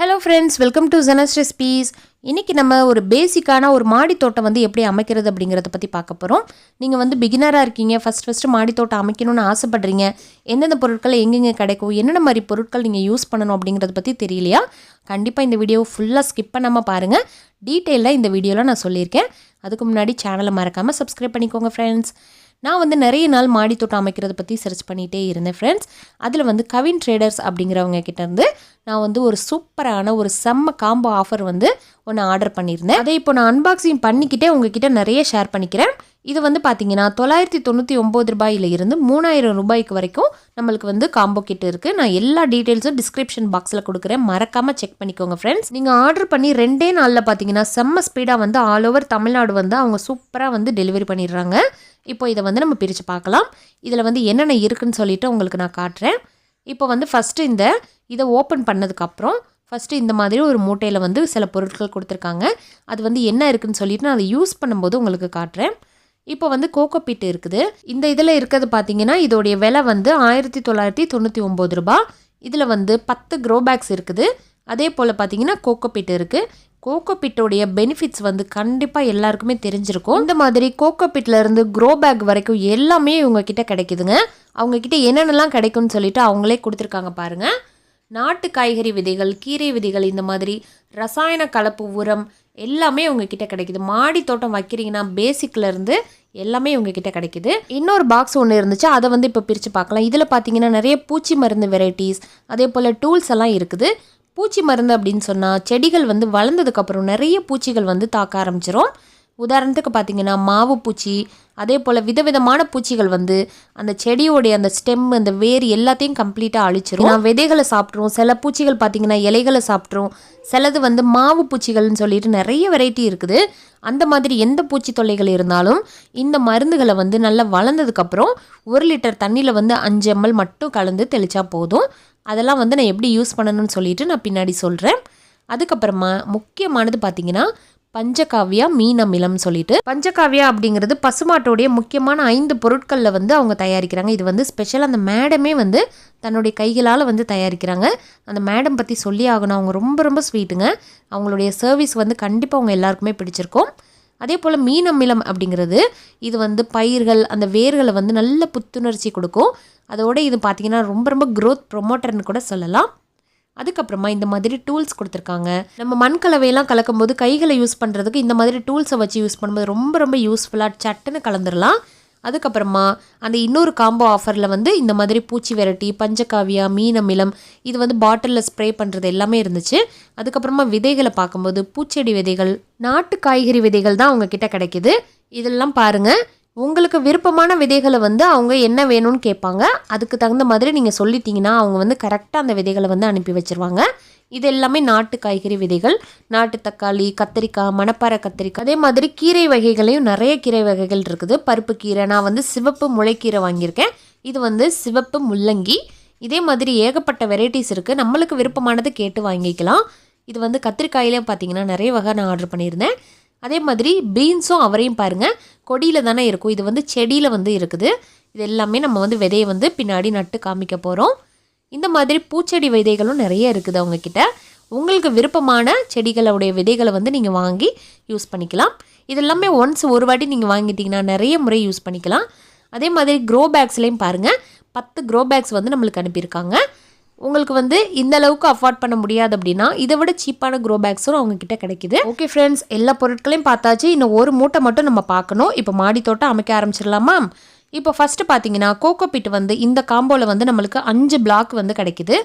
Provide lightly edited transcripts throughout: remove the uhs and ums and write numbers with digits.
Hello friends, welcome to ஜெனஸ் recipes. இன்றைக்கி நம்ம ஒரு பேசிக்கான ஒரு மாடி தோட்டம் வந்து எப்படி அமைக்கிறது அப்படிங்கிறத பற்றி பார்க்க போகிறோம். நீங்கள் வந்து பிகினராக இருக்கீங்க, ஃபஸ்ட்டு மாடி தோட்டம் அமைக்கணும்னு ஆசைப்படுறீங்க, எந்தெந்த பொருட்கள் எங்கெங்கே கிடைக்கும், என்னென்ன மாதிரி பொருட்கள் நீங்கள் யூஸ் பண்ணணும் அப்படிங்கிறத பற்றி தெரியலையா? கண்டிப்பாக இந்த வீடியோ ஃபுல்லாக ஸ்கிப் பண்ணாமல் பாருங்கள். டீட்டெயிலாக இந்த வீடியோவில் நான் சொல்லியிருக்கேன். அதுக்கு முன்னாடி சேனலை மறக்காமல் சப்ஸ்கிரைப் பண்ணிக்கோங்க ஃப்ரெண்ட்ஸ். நான் வந்து நிறைய நாள் மாடி தோட்டம் அமைக்கிறத பற்றி சர்ச் பண்ணிகிட்டே இருந்தேன் ஃப்ரெண்ட்ஸ். அதில் வந்து கவின் ட்ரேடர்ஸ் அப்படிங்கிறவங்க கிட்டேருந்து நான் வந்து ஒரு சூப்பரான ஒரு செம்ம காம்போ ஆஃபர் வந்து ஒன்று ஆர்டர் பண்ணியிருந்தேன். அதை இப்போ நான் அன்பாக்சிங் பண்ணிக்கிட்டே உங்ககிட்ட நிறைய ஷேர் பண்ணிக்கிறேன். இது வந்து பார்த்தீங்கன்னா 999 ரூபாயில இருந்து 3000 ரூபாய்க்கு வரைக்கும் நம்மளுக்கு வந்து காம்போ கிட் இருக்குது. நான் எல்லா டீட்டெயில்ஸும் டிஸ்கிரிப்ஷன் பாக்ஸில் கொடுக்குறேன், மறக்காமல் செக் பண்ணிக்கோங்க ஃப்ரெண்ட்ஸ். நீங்கள் ஆர்டர் பண்ணி 2 நாளில் பார்த்தீங்கன்னா செம்ம ஸ்பீடாக வந்து ஆல் ஓவர் தமிழ்நாடு வந்து அவங்க சூப்பராக வந்து டெலிவரி பண்ணிடுறாங்க. இப்போ இதை வந்து நம்ம பிரித்து பார்க்கலாம். இதில் வந்து என்னென்ன இருக்குதுன்னு சொல்லிவிட்டு உங்களுக்கு நான் காட்டுறேன். இப்போ வந்து ஃபஸ்ட்டு இதை ஓப்பன் பண்ணதுக்கப்புறம் ஃபஸ்ட்டு இந்த மாதிரி ஒரு மூட்டையில் வந்து சில பொருட்கள் கொடுத்துருக்காங்க. அது வந்து என்ன இருக்குதுன்னு சொல்லிட்டு நான் அதை யூஸ் பண்ணும்போது உங்களுக்கு காட்டுறேன். இப்போ வந்து கோகோபீட் இருக்குது. இந்த இதில் இருக்கிறது பார்த்தீங்கன்னா இதோடைய விலை வந்து 1999 ரூபா. இதில் வந்து 10 க்ரோ பேக்ஸ் இருக்குது. அதே போல் பார்த்தீங்கன்னா கோகோபீட் இருக்குது. கோகோபீட்டோடைய பெனிஃபிட்ஸ் வந்து கண்டிப்பாக எல்லாருக்குமே தெரிஞ்சிருக்கும். இந்த மாதிரி கோகோபீட்லேருந்து க்ரோ பேக் வரைக்கும் எல்லாமே இவங்கக்கிட்ட கிடைக்குதுங்க. அவங்கக்கிட்ட என்னென்னலாம் கிடைக்கும்னு சொல்லிட்டு அவங்களே கொடுத்துருக்காங்க பாருங்கள். நாட்டு காய்கறி விதைகள், கீரை விதைகள், இந்த மாதிரி ரசாயன கலப்பு உரம் எல்லாமே உங்ககிட்ட கிடைக்குது. மாடி தோட்டம் வைக்கிறீங்கன்னா பேசிக்லேருந்து எல்லாமே உங்ககிட்ட கிடைக்குது. இன்னொரு பாக்ஸ் ஒன்று இருந்துச்சு, அதை வந்து இப்போ பிரித்து பார்க்கலாம். இதில் பார்த்தீங்கன்னா நிறைய பூச்சி மருந்து வெரைட்டிஸ், அதே போல் டூல்ஸ் எல்லாம் இருக்குது. பூச்சி மருந்து அப்படின்னு சொன்னால் செடிகள் வந்து வளர்ந்ததுக்கப்புறம் நிறைய பூச்சிகள் வந்து தாக்க ஆரம்பிச்சிடும். உதாரணத்துக்கு பார்த்தீங்கன்னா மாவு பூச்சி, அதே போல் விதவிதமான பூச்சிகள் வந்து அந்த செடியோடைய அந்த ஸ்டெம், அந்த வேர் எல்லாத்தையும் கம்ப்ளீட்டாக அழிச்சிரும். விதைகளை சாப்பிட்ரும். சில பூச்சிகள் பார்த்தீங்கன்னா இலைகளை சாப்பிட்ரும். சிலது வந்து மாவு பூச்சிகள்னு சொல்லிட்டு நிறைய வெரைட்டி இருக்குது. அந்த மாதிரி எந்த பூச்சி தொல்லைகள் இருந்தாலும் இந்த மருந்துகளை வந்து நல்லா வளர்ந்ததுக்கப்புறம் 1 லிட்டர் தண்ணியில் வந்து 5 ml மட்டும் கலந்து தெளித்தா போதும். அதெல்லாம் வந்து நான் எப்படி யூஸ் பண்ணணும்னு சொல்லிட்டு நான் பின்னாடி சொல்கிறேன். அதுக்கப்புறமா முக்கியமானது பார்த்தீங்கன்னா பஞ்சகாவியா மீன் அமிலம் சொல்லிட்டு. பஞ்சகாவியா அப்படிங்கிறது பசுமாட்டோடைய முக்கியமான 5 பொருட்களில் வந்து அவங்க தயாரிக்கிறாங்க. இது வந்து ஸ்பெஷல். அந்த மேடமே வந்து தன்னுடைய கைகளால் வந்து தயாரிக்கிறாங்க. அந்த மேடம் பற்றி சொல்லி ஆகணும். அவங்க ரொம்ப ரொம்ப ஸ்வீட்டுங்க. அவங்களுடைய சர்வீஸ் வந்து கண்டிப்பாக அவங்க எல்லாருக்குமே பிடிச்சிருக்கும். அதே போல் மீன் அமிலம் அப்படிங்கிறது இது வந்து பயிர்கள், அந்த வேர்களை வந்து நல்ல புத்துணர்ச்சி கொடுக்கும். அதோட இது பார்த்திங்கன்னா ரொம்ப ரொம்ப க்ரோத் ப்ரொமோட்டர்னு கூட சொல்லலாம். அதுக்கப்புறமா இந்த மாதிரி டூல்ஸ் கொடுத்துருக்காங்க. நம்ம மண் கலவையெல்லாம் கலக்கும் போது கைகளை யூஸ் பண்ணுறதுக்கு இந்த மாதிரி டூல்ஸை வச்சு யூஸ் பண்ணும்போது ரொம்ப ரொம்ப யூஸ்ஃபுல்லாக சட்டுன்னு கலந்துடலாம். அதுக்கப்புறமா அந்த இன்னொரு காம்போ ஆஃபரில் வந்து இந்த மாதிரி பூச்சி வெரைட்டி, பஞ்சகாவியா, மீன் அமிலம், இது வந்து பாட்டிலில் ஸ்ப்ரே பண்ணுறது எல்லாமே இருந்துச்சு. அதுக்கப்புறமா விதைகளை பார்க்கும்போது பூச்செடி விதைகள், நாட்டு காய்கறி விதைகள் தான் அவங்கக்கிட்ட கிடைக்கிது. இதெல்லாம் பாருங்கள். உங்களுக்கு விருப்பமான விதைகளை வந்து அவங்க என்ன வேணும்னு கேட்பாங்க. அதுக்கு தகுந்த மாதிரி நீங்கள் சொல்லிட்டீங்கன்னா அவங்க வந்து கரெக்டாக அந்த விதைகளை வந்து அனுப்பி வச்சுருவாங்க. இது எல்லாமே நாட்டு காய்கறி விதைகள். நாட்டு தக்காளி, கத்திரிக்காய், மணப்பாறை கத்திரிக்காய், அதே மாதிரி கீரை வகைகளையும் நிறைய கீரை வகைகள் இருக்குது. பருப்பு கீரை, நான் வந்து சிவப்பு முளைக்கீரை வாங்கியிருக்கேன். இது வந்து சிவப்பு முள்ளங்கி. இதே மாதிரி ஏகப்பட்ட வெரைட்டிஸ் இருக்குது. நம்மளுக்கு விருப்பமானது கேட்டு வாங்கிக்கலாம். இது வந்து கத்திரிக்காயிலே பார்த்தீங்கன்னா நிறைய வகை நான் ஆர்டர் பண்ணியிருந்தேன். அதே மாதிரி பீன்ஸும் அவரையும் பாருங்கள், கொடியில் தானே இருக்கும். இது வந்து செடியில் வந்து இருக்குது. இது எல்லாமே நம்ம வந்து விதையை வந்து பின்னாடி நட்டு காமிக்க போகிறோம். இந்த மாதிரி பூச்செடி விதைகளும் நிறைய இருக்குது அவங்கக்கிட்ட. உங்களுக்கு விருப்பமான செடிகளுடைய விதைகளை வந்து நீங்கள் வாங்கி யூஸ் பண்ணிக்கலாம். இதெல்லாமே ஒன்ஸ் ஒரு வாட்டி நீங்கள் வாங்கிட்டீங்கன்னா நிறைய முறை யூஸ் பண்ணிக்கலாம். அதே மாதிரி க்ரோ பேக்ஸ்லேயும் பாருங்கள், 10 க்ரோ பேக்ஸ் வந்து நம்மளுக்கு அனுப்பியிருக்காங்க. உங்களுக்கு வந்து இந்த அளவுக்கு அஃபோர்ட் பண்ண முடியாது அப்படின்னா இதை விட சீப்பான க்ரோ பேக்ஸும் அவங்கக்கிட்ட கிடைக்குது. ஓகே ஃப்ரெண்ட்ஸ், எல்லா பொருட்களையும் பார்த்தாச்சு. இன்னும் ஒரு மூட்டை மட்டும் நம்ம பார்க்கணும். இப்போ மாடி தோட்டம் அமைக்க ஆரம்பிச்சிடலாமா? இப்போ ஃபஸ்ட்டு பார்த்தீங்கன்னா கோகோபீட் வந்து இந்த காம்போவில் வந்து நம்மளுக்கு 5 பிளாக் வந்து கிடைக்குது.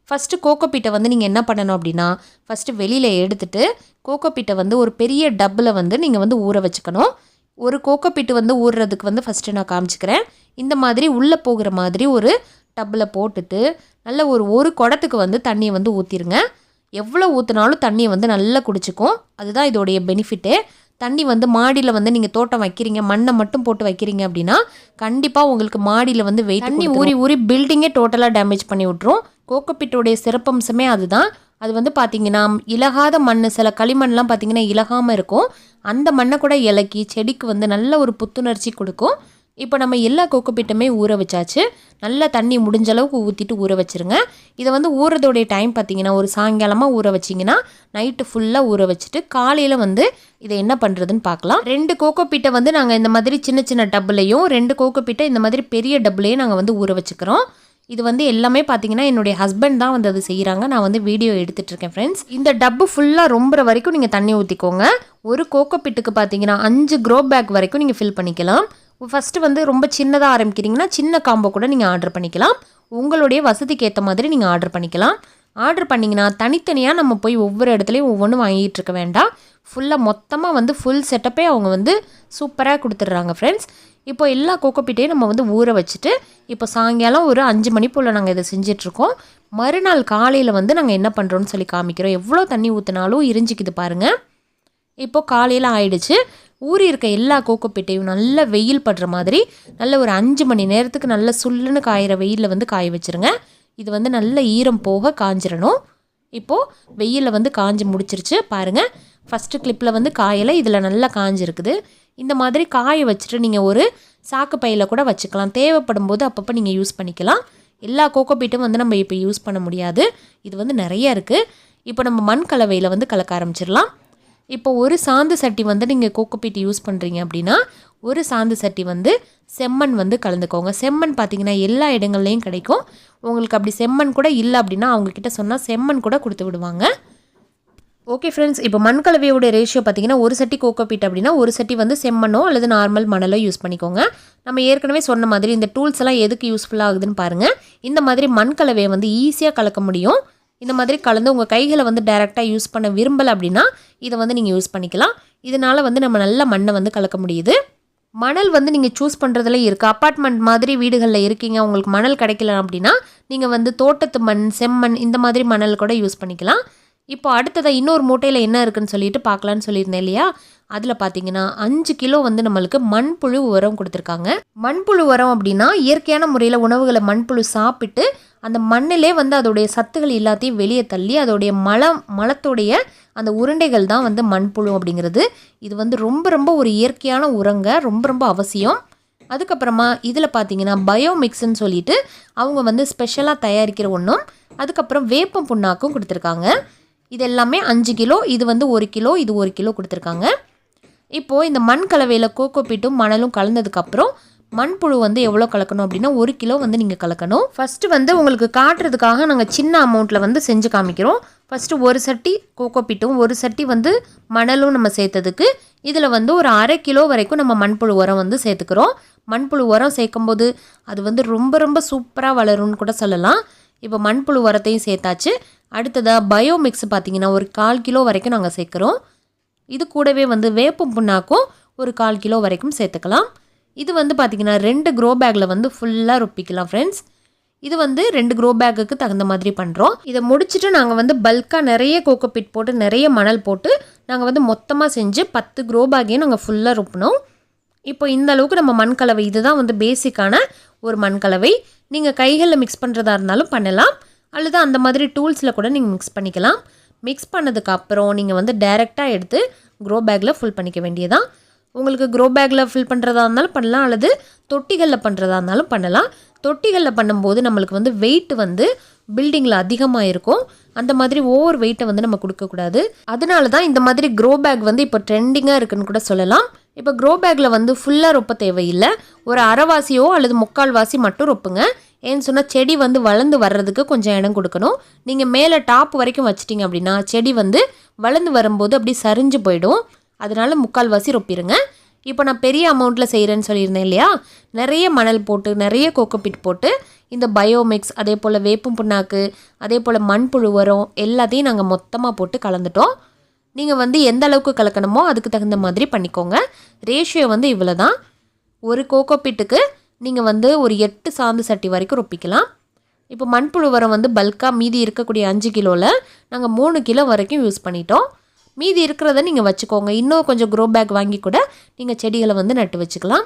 ஃபஸ்ட்டு கோகோபீட்டை வந்து நீங்கள் என்ன பண்ணணும் அப்படின்னா ஃபஸ்ட்டு வெளியில் எடுத்துகிட்டு கோகோபீட்டை வந்து ஒரு பெரிய டப்பில் வந்து நீங்கள் வந்து ஊற வச்சுக்கணும். ஒரு கோகோபீட்டு வந்து ஊறுறதுக்கு வந்து ஃபஸ்ட்டு நான் காமிச்சிக்கிறேன். இந்த மாதிரி உள்ளே போகிற மாதிரி ஒரு டப்பில் போட்டுட்டு நல்ல ஒரு குடத்துக்கு வந்து தண்ணியை வந்து ஊற்றிடுங்க. எவ்வளோ ஊற்றினாலும் தண்ணியை வந்து நல்லா குடிச்சிக்கும். அதுதான் இதோடைய பெனிஃபிட்டே. தண்ணி வந்து மாடியில் வந்து நீங்கள் தோட்டம் வைக்கிறீங்க, மண்ணை மட்டும் போட்டு வைக்கிறீங்க அப்படின்னா கண்டிப்பாக உங்களுக்கு மாடியில் வந்து வெயிட் தண்ணி ஊறி பில்டிங்கே டோட்டலாக டேமேஜ் பண்ணி விட்ரும். கோகோபீட்டோடைய சிறப்பம்சமே அதுதான். அது வந்து பார்த்திங்கன்னா இலகாத மண், சில களிமண்லாம் பார்த்திங்கன்னா இலகாமல் இருக்கும். அந்த மண்ணை கூட இலக்கி செடிக்கு வந்து நல்ல ஒரு புத்துணர்ச்சி கொடுக்கும். இப்போ நம்ம எல்லா கோகோபீட்டுமே ஊற வச்சாச்சு. நல்லா தண்ணி முடிஞ்ச அளவுக்கு ஊற்றிட்டு ஊற வச்சுருங்க. இதை வந்து ஊறதோடைய டைம் பார்த்திங்கன்னா ஒரு சாயங்காலமாக ஊற வச்சிங்கன்னா நைட்டு ஃபுல்லாக ஊற வச்சுட்டு காலையில் வந்து இதை என்ன பண்ணுறதுன்னு பார்க்கலாம். 2 கோகோபீட்டை வந்து நாங்கள் இந்த மாதிரி சின்ன சின்ன டப்புலையும் 2 கோகோபீட்டை இந்த மாதிரி பெரிய டப்புலையும் நாங்கள் வந்து ஊற வச்சுக்கிறோம். இது வந்து எல்லாமே பார்த்தீங்கன்னா என்னுடைய ஹஸ்பண்ட் தான் வந்து அது செய்கிறாங்க. நான் வந்து வீடியோ எடுத்துகிட்ருக்கேன் ஃப்ரெண்ட்ஸ். இந்த டப்பு ஃபுல்லாக ரொம்புற வரைக்கும் நீங்கள் தண்ணி ஊற்றிக்கோங்க. ஒரு கோகோபீட்டுக்கு பார்த்தீங்கன்னா 5 க்ரோ பேக் வரைக்கும் நீங்கள் ஃபில் பண்ணிக்கலாம். ஃபஸ்ட்டு வந்து ரொம்ப சின்னதாக ஆரம்பிக்கிறீங்கன்னா சின்ன காம்போ கூட நீங்கள் ஆர்டர் பண்ணிக்கலாம். உங்களுடைய வசதிக்கு ஏற்ற மாதிரி நீங்கள் ஆர்டர் பண்ணிக்கலாம். ஆர்டர் பண்ணிங்கன்னா தனித்தனியாக நம்ம போய் ஒவ்வொரு இடத்துலையும் ஒவ்வொன்றும் வாங்கிட்டு இருக்க வேண்டாம். ஃபுல்லாக மொத்தமாக வந்து ஃபுல் செட்டப்பே அவங்க வந்து சூப்பராக கொடுத்துட்றாங்க ஃப்ரெண்ட்ஸ். இப்போ எல்லா கோகோபீட்டையும் நம்ம வந்து ஊற வச்சுட்டு இப்போ சாயங்காலம் ஒரு 5 மணி போல் நாங்கள் இதை செஞ்சிட்ருக்கோம். மறுநாள் காலையில் வந்து நாங்கள் என்ன பண்ணுறோன்னு சொல்லி காமிக்கிறோம். எவ்வளோ தண்ணி ஊற்றினாலும் இரிஞ்சிக்குது பாருங்கள். இப்போது காலையில் ஆயிடுச்சு. ஊறி இருக்க எல்லா கோகோபீட்டையும் நல்ல வெயில் படுற மாதிரி நல்ல ஒரு 5 மணி நேரத்துக்கு நல்ல சுல்லுன்னு காயிற வெயிலில் வந்து காய வச்சுருங்க. இது வந்து நல்ல ஈரம் போக காஞ்சிடணும். இப்போது வெயிலில் வந்து காஞ்சி முடிச்சிருச்சு பாருங்கள். ஃபஸ்ட்டு கிளிப்பில் வந்து காயலை, இதில் நல்லா காஞ்சிருக்குது. இந்த மாதிரி காய வச்சுட்டு நீங்கள் ஒரு சாக்கு பையில் கூட வச்சுக்கலாம். தேவைப்படும் போது அப்பப்போ நீங்கள் யூஸ் பண்ணிக்கலாம். எல்லா கோகோபீட்டும் வந்து நம்ம இப்போ யூஸ் பண்ண முடியாது. இது வந்து நிறைய இருக்குது. இப்போ நம்ம மண் கலவையில் வந்து கலக்க ஆரம்பிச்சிடலாம். இப்போ ஒரு சாந்து சட்டி வந்து நீங்கள் கோகோபீட் யூஸ் பண்ணுறீங்க அப்படின்னா ஒரு சாந்து சட்டி வந்து செம்மண் வந்து கலந்துக்கோங்க. செம்மண் பார்த்திங்கன்னா எல்லா இடங்கள்லையும் கிடைக்கும். உங்களுக்கு அப்படி செம்மண் கூட இல்லை அப்படின்னா அவங்கக்கிட்ட சொன்னால் செம்மண் கூட கொடுத்து விடுவாங்க. ஓகே ஃப்ரெண்ட்ஸ், இப்போ மண் கலவையோட ரேஷியோ பார்த்திங்கன்னா ஒரு சட்டி கோகோபீட் அப்படின்னா ஒரு சட்டி வந்து செம்மண்ணோ அல்லது நார்மல் மணலோ யூஸ் பண்ணிக்கோங்க. நம்ம ஏற்கனவே சொன்ன மாதிரி இந்த டூல்ஸ் எல்லாம் எதுக்கு யூஸ்ஃபுல்லாக ஆகுதுன்னு பாருங்கள். இந்த மாதிரி மண் கலவையை வந்து ஈஸியாக கலக்க முடியும். இந்த மாதிரி கலந்து உங்கள் கைகளை வந்து டைரெக்டாக யூஸ் பண்ண விரும்பலை அப்படின்னா இதை வந்து நீங்கள் யூஸ் பண்ணிக்கலாம். இதனால் வந்து நம்ம நல்ல மண்ணை வந்து கலக்க முடியுது. மணல் வந்து நீங்கள் சூஸ் பண்ணுறதுல இருக்குது. அப்பார்ட்மெண்ட் மாதிரி வீடுகளில் இருக்கீங்க, உங்களுக்கு மணல் கிடைக்கல அப்படின்னா நீங்கள் வந்து தோட்டத்து மண், செம்மண் இந்த மாதிரி மணல் கூட யூஸ் பண்ணிக்கலாம். இப்போ அடுத்ததாக இன்னொரு மூட்டையில் என்ன இருக்குன்னு சொல்லிட்டு பார்க்கலான்னு சொல்லியிருந்தேன் இல்லையா, அதில் பார்த்தீங்கன்னா 5 கிலோ வந்து நம்மளுக்கு மண்புழு உரம் கொடுத்துருக்காங்க. மண்புழு உரம் அப்படின்னா இயற்கையான முறையில் உணவுகளை மண்புழு சாப்பிட்டு அந்த மண்ணிலே வந்து அதோடைய சத்துக்கள் எல்லாத்தையும் வெளியே தள்ளி அதோடைய மலத்தோடைய அந்த உருண்டைகள் தான் வந்து மண்புழு அப்படிங்கிறது. இது வந்து ரொம்ப ரொம்ப ஒரு இயற்கையான உரங்க, ரொம்ப ரொம்ப அவசியம். அதுக்கப்புறமா இதில் பார்த்தீங்கன்னா பயோமிக்ஸ்ன்னு சொல்லிட்டு அவங்க வந்து ஸ்பெஷலாக தயாரிக்கிற ஒன்றும், அதுக்கப்புறம் வேப்பம் புண்ணாக்கும் கொடுத்துருக்காங்க. இது எல்லாமே 5 கிலோ, இது வந்து 1 கிலோ, இது 1 கிலோ கொடுத்துருக்காங்க. இப்போது இந்த மண் கலவையில் கோகோபீட்டும் மணலும் கலந்ததுக்கப்புறம் மண்புழு வந்து எவ்வளோ கலக்கணும் அப்படின்னா 1 கிலோ வந்து நீங்கள் கலக்கணும். ஃபஸ்ட்டு வந்து உங்களுக்கு காட்டுறதுக்காக நாங்கள் சின்ன அமௌண்ட்டில் வந்து செஞ்சு காமிக்கிறோம். ஃபஸ்ட்டு ஒரு சட்டி கோகோபீட்டும் ஒரு சட்டி வந்து மணலும் நம்ம சேர்த்ததுக்கு இதில் வந்து ஒரு 1/2 கிலோ வரைக்கும் நம்ம மண்புழு உரம் வந்து சேர்த்துக்கிறோம். மண்புழு உரம் சேர்க்கும்போது அது வந்து ரொம்ப ரொம்ப சூப்பராக வளரும்னு கூட சொல்லலாம். இப்போ மண்புழு உரத்தையும் சேர்த்தாச்சு. அடுத்ததாக பயோமிக்ஸ் பார்த்திங்கன்னா ஒரு 1/4 கிலோ வரைக்கும் நாங்கள் சேர்க்குறோம். இது கூடவே வந்து வேப்பம் புண்ணாக்கும் ஒரு 1/4 கிலோ வரைக்கும் சேர்த்துக்கலாம். இது வந்து பார்த்திங்கன்னா 2 க்ரோ பேக்கில் வந்து ஃபுல்லாக ரொப்பிக்கலாம் ஃப்ரெண்ட்ஸ். இது வந்து 2 க்ரோ பேக்குக்கு தகுந்த மாதிரி பண்ணுறோம். இதை முடிச்சுட்டு நாங்கள் வந்து பல்காக நிறைய கோகோபீட் போட்டு நிறைய மணல் போட்டு நாங்கள் வந்து மொத்தமாக செஞ்சு 10 க்ரோ பேக்கையும் நாங்கள் ஃபுல்லாக ரொப்பினோம். இப்போ இந்த அளவுக்கு நம்ம மண்கலவை, இதுதான் வந்து பேசிக்கான ஒரு மண்கலவை. நீங்கள் கைகளில் மிக்ஸ் பண்ணுறதா இருந்தாலும் பண்ணலாம், அல்லது அந்த மாதிரி டூல்ஸில் கூட நீங்கள் மிக்ஸ் பண்ணிக்கலாம். மிக்ஸ் பண்ணதுக்கப்புறம் நீங்கள் வந்து டைரெக்டாக எடுத்து க்ரோ பேக்கில் ஃபுல் பண்ணிக்க வேண்டியதான். உங்களுக்கு க்ரோ பேக்கில் ஃபில் பண்ணுறதா இருந்தாலும் பண்ணலாம், அல்லது தொட்டிகளில் பண்ணுறதா இருந்தாலும் பண்ணலாம். தொட்டிகளில் பண்ணும்போது நம்மளுக்கு வந்து வெயிட் வந்து பில்டிங்கில் அதிகமாக இருக்கும். அந்த மாதிரி ஓவர் வெயிட்டை வந்து நம்ம கொடுக்கக்கூடாது. அதனால தான் இந்த மாதிரி க்ரோ பேக் வந்து இப்போ ட்ரெண்டிங்காக இருக்குன்னு கூட சொல்லலாம். இப்போ க்ரோ பேக்கில் வந்து ஃபுல்லாக ரொப்ப தேவையில்லை, ஒரு அரைவாசியோ அல்லது 3/4 வாசி மட்டும் ரொப்புங்க. ஏன்னு சொன்னால் செடி வந்து வளர்ந்து வர்றதுக்கு கொஞ்சம் இடம் கொடுக்கணும். நீங்கள் மேலே டாப் வரைக்கும் வச்சிட்டிங்க அப்படின்னா செடி வந்து வளர்ந்து வரும்போது அப்படி சரிஞ்சு போயிடும். அதனால 3/4 வாசி ரொப்பிடுங்க. இப்போ நான் பெரிய அமௌண்ட்டில் செய்கிறேன்னு சொல்லியிருந்தேன் இல்லையா, நிறைய மணல் போட்டு நிறைய கோகோபீட் போட்டு இந்த பயோமிக்ஸ், அதே போல் வேப்பம் புண்ணாக்கு, அதே போல் மண்புழு உரம் எல்லாத்தையும் நாங்கள் மொத்தமாக போட்டு கலந்துட்டோம். நீங்கள் வந்து எந்த அளவுக்கு கலக்கணுமோ அதுக்கு தகுந்த மாதிரி பண்ணிக்கோங்க. ரேஷியோ வந்து இவ்வளோ தான். ஒரு கோகோபீட்டுக்கு நீங்கள் வந்து ஒரு 8 சாந்து சட்டி வரைக்கும் ரொப்பிக்கலாம். இப்போ மண்புழு உரம் வந்து பல்காக மீதி இருக்கக்கூடிய 5 கிலோவில் நாங்கள் 3 கிலோ வரைக்கும் யூஸ் பண்ணிட்டோம். மீதி இருக்கிறத நீங்கள் வச்சுக்கோங்க. இன்னும் கொஞ்சம் க்ரோ பேக் வாங்கி கூட நீங்கள் செடிகளை வந்து நட்டு வச்சுக்கலாம்.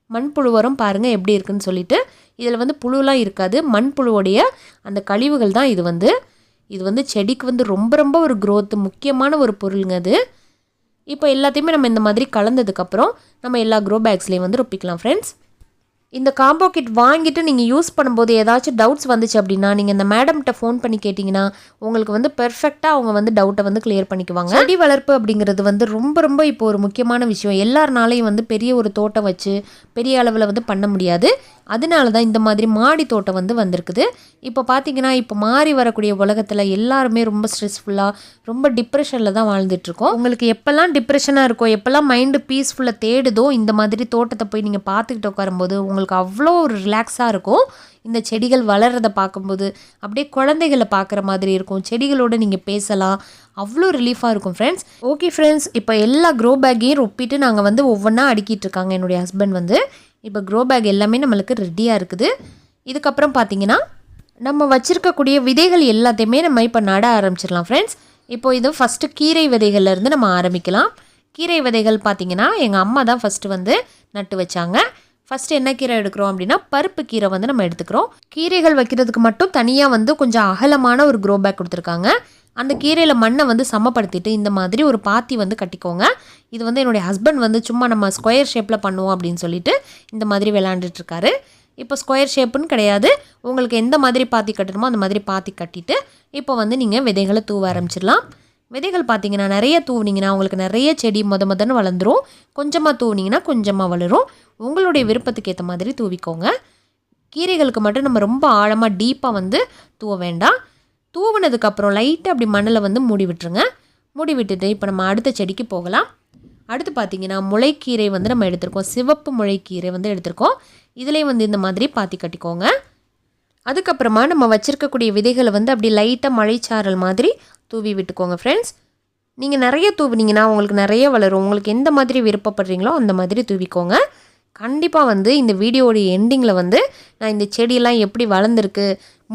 மண்புழு உரம் பாருங்கள் எப்படி இருக்குன்னு சொல்லிட்டு. இதில் வந்து புழுலாம் இருக்காது, மண்புழுவோடைய அந்த கழிவுகள் தான் இது வந்து செடிக்கு வந்து ரொம்ப ரொம்ப ஒரு க்ரோத்து முக்கியமான ஒரு பொருளுங்க அது. இப்போ எல்லாத்தையுமே நம்ம இந்த மாதிரி கலந்ததுக்கப்புறம் நம்ம எல்லா க்ரோ பேக்ஸ்லேயும் வந்து ரொப்பிக்கலாம் ஃப்ரெண்ட்ஸ். இந்த காம்போ கிட் வாங்கிட்டு நீங்கள் யூஸ் பண்ணும்போது ஏதாச்சும் டவுட்ஸ் வந்துச்சு அப்படின்னா நீங்கள் இந்த மேடம்கிட்ட ஃபோன் பண்ணி கேட்டிங்கன்னா உங்களுக்கு வந்து பெர்ஃபெக்டாக அவங்க வந்து டவுட்டை வந்து கிளியர் பண்ணிக்குவாங்க. செடி வளர்ப்பு அப்படிங்கிறது வந்து ரொம்ப ரொம்ப இப்போ ஒரு முக்கியமான விஷயம். எல்லாருனாலையும் வந்து பெரிய ஒரு தோட்டம் வச்சு பெரிய அளவில் வந்து பண்ண முடியாது. அதனால தான் இந்த மாதிரி மாடி தோட்டம் வந்து வந்திருக்குது. இப்போ பார்த்தீங்கன்னா இப்போ மாறி வரக்கூடிய உலகத்தில் எல்லாருமே ரொம்ப ஸ்ட்ரெஸ்ஃபுல்லாக ரொம்ப டிப்ரெஷனில் தான் வாழ்ந்துட்டுருக்கோம். உங்களுக்கு எப்போல்லாம் டிப்ரெஷனாக இருக்கோ, எப்போல்லாம் மைண்டு பீஸ்ஃபுல்லாக தேடுதோ, இந்த மாதிரி தோட்டத்தை போய் நீங்கள் பார்த்துக்கிட்டு உட்காரும்போது உங்களுக்கு அவ்வளோ ஒரு ரிலாக்ஸாக இருக்கும். இந்த செடிகள் வளர்கிறத பார்க்கும்போது அப்படியே குழந்தைகளை பார்க்குற மாதிரி இருக்கும். செடிகளோடு நீங்கள் பேசலாம், அவ்வளோ ரிலீஃபாக இருக்கும் ஃப்ரெண்ட்ஸ். ஓகே ஃப்ரெண்ட்ஸ், இப்போ எல்லா க்ரோ பேக்கையும் ரொப்பிட்டு நாங்கள் வந்து ஒவ்வொன்றா அடுக்கிட்டு இருக்காங்க என்னுடைய ஹஸ்பண்ட் வந்து. இப்போ க்ரோ பேக் எல்லாமே நம்மளுக்கு ரெடியாக இருக்குது. இதுக்கப்புறம் பார்த்தீங்கன்னா நம்ம வச்சுருக்கக்கூடிய விதைகள் எல்லாத்தையுமே நம்ம இப்போ நட ஆரம்பிச்சிடலாம் ஃப்ரெண்ட்ஸ். இப்போ இது ஃபஸ்ட்டு கீரை விதைகள்லேருந்து நம்ம ஆரம்பிக்கலாம். கீரை விதைகள் பார்த்திங்கன்னா எங்கள் அம்மா தான் ஃபஸ்ட்டு வந்து நட்டு வச்சாங்க. ஃபஸ்ட்டு என்ன கீரை எடுக்கிறோம் அப்படின்னா பருப்பு கீரை வந்து நம்ம எடுத்துக்கிறோம். கீரைகள் வைக்கிறதுக்கு மட்டும் தனியாக வந்து கொஞ்சம் அகலமான ஒரு க்ரோ பேக் கொடுத்துருக்காங்க. அந்த கீரையில் மண்ணை வந்து சமப்படுத்திட்டு இந்த மாதிரி ஒரு பாத்தி வந்து கட்டிக்கோங்க. இது வந்து என்னுடைய ஹஸ்பண்ட் வந்து சும்மா நம்ம ஸ்கொயர் ஷேப்பில் பண்ணுவோம் அப்படின்னு சொல்லிட்டு இந்த மாதிரி விளாண்டுட்டுருக்காரு. இப்போ ஸ்கொயர் ஷேப்புன்னு கிடையாது, உங்களுக்கு எந்த மாதிரி பாத்தி கட்டணுமோ அந்த மாதிரி பாத்தி கட்டிட்டு இப்போ வந்து நீங்கள் விதைகளை தூவ ஆரம்பிச்சிடலாம். விதைகள் பார்த்தீங்கன்னா நிறைய தூவுனிங்கன்னா உங்களுக்கு நிறைய செடி முதன்னு வளர்ந்துடும். கொஞ்சமாக தூவுனிங்கன்னா கொஞ்சமாக வளரும். உங்களுடைய விருப்பத்துக்கு ஏற்ற மாதிரி தூவிக்கோங்க. கீரைகளுக்கு மட்டும் நம்ம ரொம்ப ஆழமாக டீப்பாக வந்து தூவ வேண்டாம். தூவினதுக்கப்புறம் லைட்டாக அப்படி மண்ணில் வந்து மூடி விட்டுருங்க. மூடி விட்டுட்டு இப்போ நம்ம அடுத்த செடிக்கு போகலாம். அடுத்து பார்த்திங்கன்னா முளைக்கீரை வந்து நம்ம எடுத்திருக்கோம். சிவப்பு முளைக்கீரை வந்து எடுத்திருக்கோம். இதிலே வந்து இந்த மாதிரி பாத்தி கட்டிக்கோங்க. அதுக்கப்புறமா நம்ம வச்சுருக்கக்கூடிய விதைகளை வந்து அப்படி லைட்டாக மழைச்சாரல் மாதிரி தூவி விட்டுக்கோங்க ஃப்ரெண்ட்ஸ். நீங்கள் நிறைய தூவினீங்கன்னா உங்களுக்கு நிறைய வளரும். உங்களுக்கு எந்த மாதிரி விருப்பப்படுறீங்களோ அந்த மாதிரி தூவிக்கோங்க. கண்டிப்பாக வந்து இந்த வீடியோடைய எண்டிங்கில் வந்து நான் இந்த செடியெல்லாம் எப்படி வளர்ந்துருக்கு,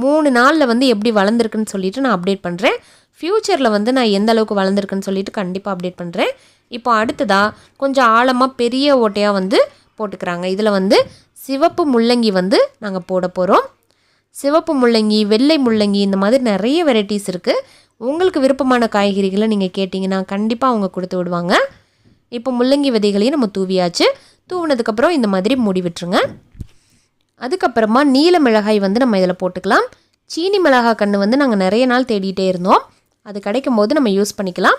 3 நாளில் வந்து எப்படி வளர்ந்துருக்குன்னு சொல்லிவிட்டு நான் அப்டேட் பண்ணுறேன். ஃப்யூச்சரில் வந்து நான் எந்த அளவுக்கு வளர்ந்துருக்குன்னு சொல்லிட்டு கண்டிப்பாக அப்டேட் பண்ணுறேன். இப்போ அடுத்ததாக கொஞ்சம் ஆழமாக பெரிய ஓட்டையாக வந்து போட்டுக்கிறாங்க. இதில் வந்து சிவப்பு முள்ளங்கி வந்து நாங்கள் போட போகிறோம். சிவப்பு முள்ளங்கி, வெள்ளை முள்ளங்கி, இந்த மாதிரி நிறைய வெரைட்டிஸ் இருக்குது. உங்களுக்கு விருப்பமான காய்கறிகளை நீங்கள் கேட்டிங்கன்னா கண்டிப்பாக அவங்க கொடுத்து விடுவாங்க. இப்போ முள்ளங்கி விதைகளையும் நம்ம தூவியாச்சு. தூவினதுக்கப்புறம் இந்த மாதிரி மூடி விட்டுருங்க. அதுக்கப்புறமா நீல மிளகாய் வந்து நம்ம இதில் போட்டுக்கலாம். சீனி மிளகாய் கன்று வந்து நாங்கள் நிறைய நாள் தேடிகிட்டே இருந்தோம். அது கிடைக்கும் போது நம்ம யூஸ் பண்ணிக்கலாம்.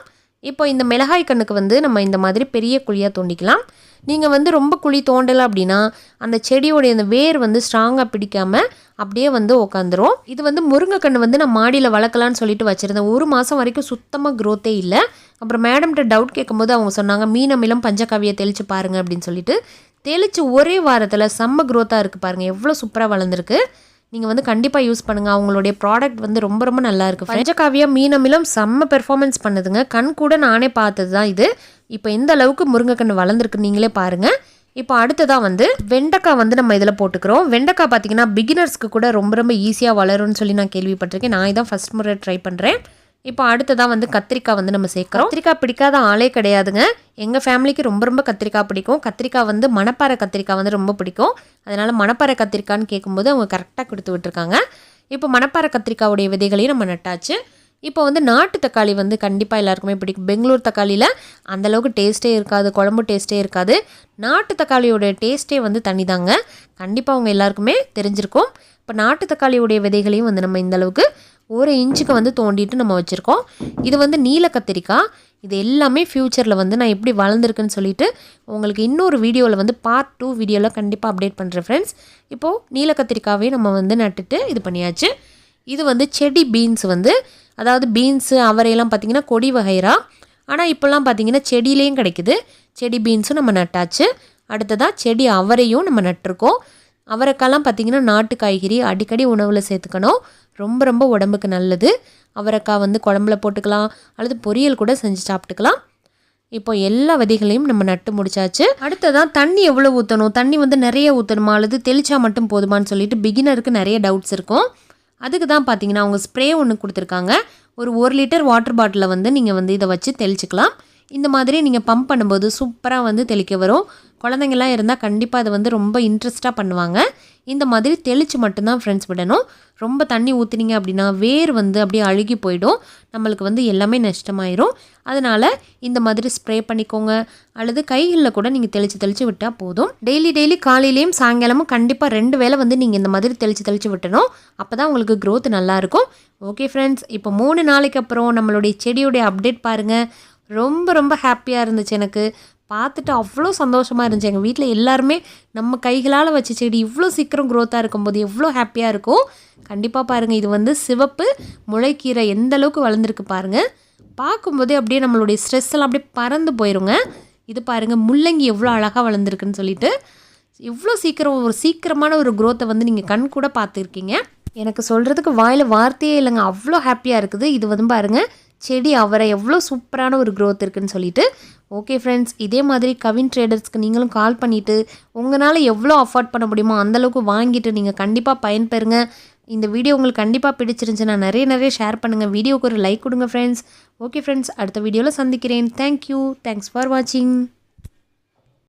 இப்போ இந்த மிளகாய் கண்ணுக்கு வந்து நம்ம இந்த மாதிரி பெரிய குழியாக தோண்டிக்கலாம். நீங்கள் வந்து ரொம்ப குழி தோண்டலை அப்படின்னா அந்த செடியோடைய அந்த வேர் வந்து ஸ்ட்ராங்காக பிடிக்காமல் அப்படியே வந்து உட்காந்துரும். இது வந்து முருங்கைக்கன்று வந்து நான் மாடியில் வளர்க்கலான்னு சொல்லிட்டு வச்சுருந்தேன். 1 மாதம் வரைக்கும் சுத்தமாக க்ரோத்தே இல்லை. அப்புறம் மேடம்கிட்ட டவுட் கேட்கும்போது அவங்க சொன்னாங்க மீனமிலம் பஞ்சகாவியை தெளித்து பாருங்கள் அப்படின்னு சொல்லிட்டு தெளித்து ஒரே வாரத்தில் செம்ம க்ரோத்தாக இருக்குது. பாருங்கள் எவ்வளோ சூப்பராக வளர்ந்துருக்கு. நீங்கள் வந்து கண்டிப்பாக யூஸ் பண்ணுங்கள். அவங்களுடைய ப்ராடக்ட் வந்து ரொம்ப ரொம்ப நல்லா இருக்குது. பஞ்சகாவியா மீனமிலம் செம்ம பெர்ஃபார்மன்ஸ் பண்ணுதுங்க. கண் கூட நானே பார்த்தது தான் இது. இப்போ எந்த அளவுக்கு முருங்கைக்கன்று வளர்ந்துருக்கு நீங்களே பாருங்கள். இப்போ அடுத்ததாக வந்து வெண்டைக்காய் வந்து நம்ம இதில் போட்டுக்கிறோம். வெண்டைக்காய் பார்த்தீங்கன்னா பிகினர்ஸ்க்கு கூட ரொம்ப ரொம்ப ஈஸியாக வளரும்னு சொல்லி நான் கேள்விப்பட்டிருக்கேன். நான் இதான் ஃபஸ்ட் முறை ட்ரை பண்ணுறேன். இப்போ அடுத்ததாக வந்து கத்திரிக்காய் வந்து நம்ம சேர்க்குறோம். கத்திரிக்காய் பிடிக்காத ஆளே கிடையாதுங்க. எங்கள் ஃபேமிலிக்கு ரொம்ப ரொம்ப கத்திரிக்காய் பிடிக்கும். கத்திரிக்காய் வந்து மணப்பாறை கத்திரிக்காய் வந்து ரொம்ப பிடிக்கும். அதனால் மணப்பாறை கத்திரிக்காய்னு கேட்கும்போது அவங்க கரெக்டாக கொடுத்து விட்டுருக்காங்க. இப்போ மணப்பாறை கத்திரிக்காவுடைய விதைகளையும் நம்ம நட்டாச்சு. இப்போ வந்து நாட்டு தக்காளி வந்து கண்டிப்பாக எல்லாருக்குமே பிடிக்கும். பெங்களூர் தக்காளியில் அந்தளவுக்கு டேஸ்ட்டே இருக்காது, குழம்பு டேஸ்ட்டே இருக்காது. நாட்டு தக்காளியோடைய டேஸ்ட்டே வந்து தனிதாங்க. கண்டிப்பாக அவங்க எல்லாருக்குமே தெரிஞ்சிருக்கும். இப்போ நாட்டு தக்காளியோடைய விதைகளையும் வந்து நம்ம இந்தளவுக்கு 1 இன்ச்சுக்கு வந்து தோண்டிட்டு நம்ம வச்சுருக்கோம். இது வந்து நீல கத்திரிக்காய். இது எல்லாமே ஃப்யூச்சரில் வந்து நான் எப்படி வளர்ந்துருக்குன்னு சொல்லிட்டு உங்களுக்கு இன்னொரு வீடியோவில் வந்து பார்ட் 2 வீடியோவில் கண்டிப்பாக அப்டேட் பண்ணுறேன் ஃப்ரெண்ட்ஸ். இப்போது நீல கத்திரிக்காவே நம்ம வந்து நட்டுட்டு இது பண்ணியாச்சு. இது வந்து செடி பீன்ஸ் வந்து, அதாவது பீன்ஸு அவரையெல்லாம் பார்த்திங்கன்னா கொடி வகைரா. ஆனால் இப்போல்லாம் பார்த்திங்கன்னா செடியிலையும் கிடைக்குது. செடி பீன்ஸும் நம்ம நட்டாச்சு. அடுத்ததாக செடி அவரையும் நம்ம நட்டிருக்கோம். அவரைக்காலாம் பார்த்திங்கன்னா நாட்டு காய்கறி அடிக்கடி உணவில் சேர்த்துக்கணும். ரொம்ப ரொம்ப உடம்புக்கு நல்லது. அவரைக்காய் வந்து குழம்புல போட்டுக்கலாம், அல்லது பொரியல் கூட செஞ்சு சாப்பிட்டுக்கலாம். இப்போ எல்லா விதைகளையும் நம்ம நட்டு முடிச்சாச்சு. அடுத்ததான் தண்ணி எவ்வளோ ஊற்றணும், தண்ணி வந்து நிறைய ஊற்றணுமா அல்லது தெளிச்சா மட்டும் போதுமான்னு சொல்லிட்டு பிகினருக்கு நிறைய டவுட்ஸ் இருக்கும். அதுக்கு தான் பார்த்தீங்கன்னா அவங்க ஸ்ப்ரே ஒன்று கொடுத்துருக்காங்க. ஒரு 1 லிட்டர் வாட்டர் பாட்டிலில் வந்து நீங்கள் வந்து இதை வச்சு தெளிச்சிக்கலாம். இந்த மாதிரி நீங்கள் பம்ப் பண்ணும்போது சூப்பராக வந்து தெளிக்க வரும். குழந்தைங்கள்லாம் இருந்தால் கண்டிப்பாக அதை வந்து ரொம்ப இன்ட்ரெஸ்ட்டாக பண்ணுவாங்க. இந்த மாதிரி தெளித்து மட்டும்தான் ஃப்ரெண்ட்ஸ் விடணும். ரொம்ப தண்ணி ஊற்றுனீங்க அப்படின்னா வேர் வந்து அப்படியே அழுகி போயிடும், நம்மளுக்கு வந்து எல்லாமே நஷ்டமாயிரும். அதனால் இந்த மாதிரி ஸ்ப்ரே பண்ணிக்கோங்க, அல்லது கைகளில் கூட நீங்கள் தெளித்து விட்டால் போதும். டெய்லி காலையிலையும் சாயங்காலமும் கண்டிப்பாக 2 வேளை வந்து நீங்கள் இந்த மாதிரி தெளித்து விட்டணும். அப்போ தான் உங்களுக்கு க்ரோத் நல்லாயிருக்கும். ஓகே ஃப்ரெண்ட்ஸ், இப்போ 3 நாளைக்கு அப்புறம் நம்மளுடைய செடியுடைய அப்டேட் பாருங்கள். ரொம்ப ஹாப்பியாக இருந்துச்சு. எனக்கு பார்த்துட்டு அவ்வளோ சந்தோஷமாக இருந்துச்சு. எங்கள் வீட்டில் எல்லாருமே நம்ம கைகளால் வச்ச செடி இவ்வளோ சீக்கிரம் க்ரோத்தாக இருக்கும்போது எவ்வளோ ஹாப்பியாக இருக்கும். கண்டிப்பாக பாருங்கள், இது வந்து சிவப்பு முளைக்கீரை எந்த அளவுக்கு வளர்ந்துருக்கு பாருங்கள். பார்க்கும்போதே அப்படியே நம்மளுடைய ஸ்ட்ரெஸ் எல்லாம் அப்படியே பறந்து போயிருங்க. இது பாருங்கள், முள்ளங்கி எவ்வளோ அழகாக வளர்ந்துருக்குன்னு சொல்லிட்டு இவ்வளோ சீக்கிரமான ஒரு க்ரோத்தை வந்து நீங்கள் கண் கூட பார்த்துருக்கீங்க. எனக்கு சொல்கிறதுக்கு வாயில் வார்த்தையே இல்லைங்க, அவ்வளோ ஹாப்பியாக இருக்குது. இது வந்து பாருங்கள், செடி அவரை எவ்வளோ சூப்பரான ஒரு க்ரோத் இருக்குதுன்னு சொல்லிட்டு. ஓகே ஃப்ரெண்ட்ஸ், இதே மாதிரி கவின் ட்ரேடர்ஸ்க்கு நீங்களும் கால் பண்ணிவிட்டு உங்களால் எவ்வளோ அஃபோர்ட் பண்ண முடியுமோ அந்தளவுக்கு வாங்கிட்டு நீங்கள் கண்டிப்பாக பயன்பெறுங்க. இந்த வீடியோ உங்களுக்கு கண்டிப்பாக பிடிச்சிருந்துச்சுன்னா நிறைய ஷேர் பண்ணுங்கள். வீடியோக்கு ஒரு லைக் கொடுங்க ஃப்ரெண்ட்ஸ். ஓகே ஃப்ரெண்ட்ஸ், அடுத்த வீடியோவில் சந்திக்கிறேன். தேங்க்யூ. தேங்க்ஸ் ஃபார் வாட்சிங்.